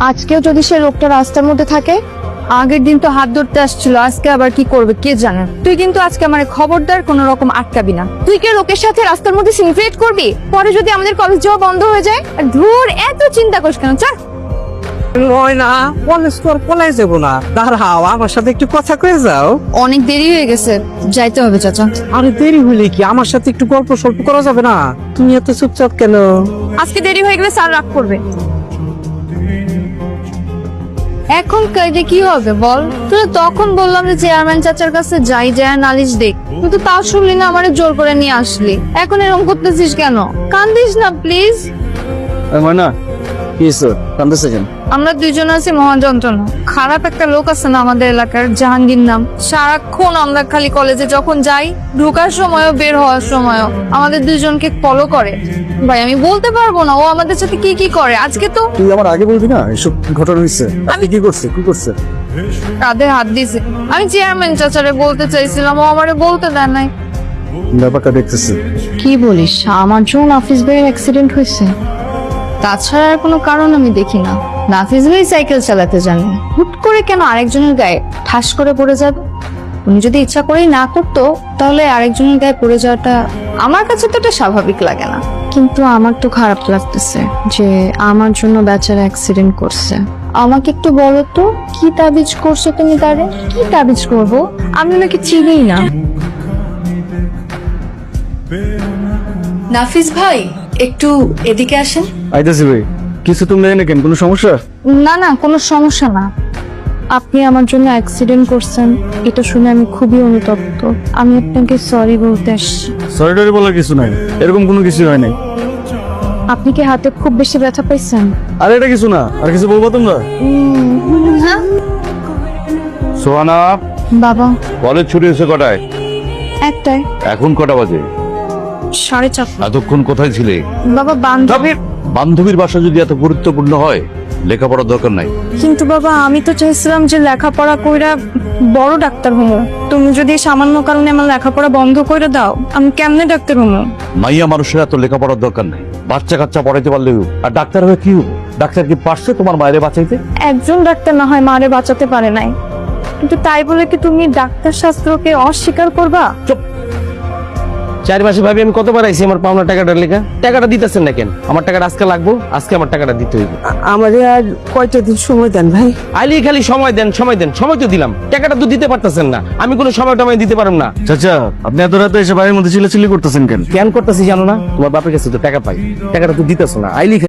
আজকেও যদি সে লোকটা রাস্তার মধ্যে থাকে, আগের দিন তো হাত ধরতে আসছিল, আজকে আবার কি করবে কে জানে। তুই কিন্তু আজকে আমার খবরদার কোনো রকম আটকাবি না। তুই কি লোকের সাথে রাস্তার মধ্যে সিনক্রিয়েট করবি? পরে যদি আমাদের কলেজ যাওয়া বন্ধ হয়ে যায়? আর ধুর, এত চিন্তা করিস কেন, চল। নয় না, কলেজ তো আর পলাই যাবো না, দাঁড়াও আমার সাথে একটু কথা কয়ে যাও। অনেক দেরি হয়ে গেছে, যাইতে হবে চাচা। আরে দেরি হলে কি আমার সাথে একটু গল্প সল্প করা যাবে না? তুমি এত চুপচাপ কেন? আজকে দেরি হয়ে গেলে স্যার রাগ করবে। এখন কাজে কি হবে বল? তুই তখন বললাম যে চেয়ারম্যান চাচার কাছে যাই, যায় নালিশ দেখ, কিন্তু তাও শুনলি না, আমারে জোর করে নিয়ে আসলি। এখন এরকম করতেছিস কেন? কান্দিস না প্লিজ। না কি কান্দতেছে কেন? আমরা দুইজন আছি মহাযন্ত্রণা। খারাপ একটা লোক আছে না আমাদের এলাকার, জাহাঙ্গীর নাম। সারাক্ষণ আমরা খালি কলেজে যখন যাই, ঢোকার সময়ও বের হওয়ার সময়ও আমাদের দুইজনকে ফলো করে। ভাই আমি বলতে পারবো না ও আমাদের সাথে কি কি করে। আজকে তো তুই আমার আগে বলবি না এসব ঘটনা হচ্ছে? আমি কি করছে? কাঁধে হাত দিছে। আমি চেয়ারম্যান চাচারে বলতে চাইছিলাম, ও আমারে বলতে দেয় নাই। ব্যাপারটা দেখতেছি। কি বলিস? আমার জন্য নাফিস ভাইয়ের অ্যাক্সিডেন্ট হয়েছে, তাছাড়া আর কোনো কারণ আমি দেখি না। নাফিস ভাই সাইকেল চালাতে জানে, হুট করে কেন আরেকজনের গায়ে ঠাস করে পড়ে যাবে? উনি যদি ইচ্ছা করেই না করতো, তাহলে আরেকজনের গায়ে পড়ে যাওয়াটা আমার কাছে তো এটা স্বাভাবিক লাগে না। কিন্তু আমার তো খারাপ লাগতেছে যে আমার জন্য বেচারা অ্যাক্সিডেন্ট করছে। আমাকে একটু বলো তো, কি তাবিজ করছো তুমি তারে? কি তাবিজ করবো? আমি ওনাকে চিনিই না। নাফিস ভাই, একটু এদিকে আসেন। আইতাছি ভাই। কিছু তুমি জানি না কেন, কোনো সমস্যা? না না, কোনো সমস্যা না। আপনি আমার জন্য অ্যাক্সিডেন্ট করছেন, এটা শুনে আমি খুবই অনুতপ্ত। আমি আপনাকে সরি বলতে আসছি। সরি টরি বলার কিছু নাই, এরকম কোনো কিছু হয় নাই। আপনি কি হাতে খুব বেশি ব্যথা পাইছেন? আর এটা কিছু না, আর কিছু বলবো তোমরা? হ্যাঁ সোহানা, বাবা। কলেজ ছুটি হয়েছে কটায়? একটাই। এখন কটা বাজে? 4:30। এতক্ষণ কোথায় ছিলে? বাবা বান্ধবীর। বান্ধবীর বাসা যদি এত গুরুত্বপূর্ণ হয়, লেখাপড়ার দরকার নাই। কিন্তু বাবা আমি তো চাইছিলাম যে লেখাপড়া কইরা বড় ডাক্তার হবো। তুমি যদি সামান্য কারণে আমার লেখাপড়া বন্ধ করে দাও, আমি কেমনে ডাক্তার হবো? মাইয়া মানুষের এত লেখাপড়ার দরকার নাই। বাচ্চা কাচ্চা পড়াইতে পারলেও, আর ডাক্তার হয়ে কি হবো? ডাক্তার কি পারছে তোমার মায়ের বাঁচাইতে? একজন ডাক্তার না হয় মারে বাঁচাতে পারে নাই, কিন্তু তাই বলে কি তুমি ডাক্তার শাস্ত্রকে অস্বীকার করবা? চুপ। 4 মাসে ভাবি আমি কতবার আইছি আমার পাওনা টাকাটার লেখা। টাকাটা দিতেছেন না কেন? আমার টাকাটা আজকে লাগবো, আজকে আমার টাকাটা দিতে হইবে। আমারে আর কয়টা দিন সময় দেন ভাই। আইলি খালি সময় দেন, সময় তো দিলাম, টাকাটা তো দিতে পারতেছেন না। আমি কোনো সময় টময় দিতে পারবো না। চাচা, আপনি এত রাতে এসে বাড়ির মধ্যে চিল্লাচিল্লি করতেছেন কেন? কেন করতেছি জানো না? তোমার বাপের কাছে তো টাকা পাই, টাকাটা তো দিতেছ না। আইলি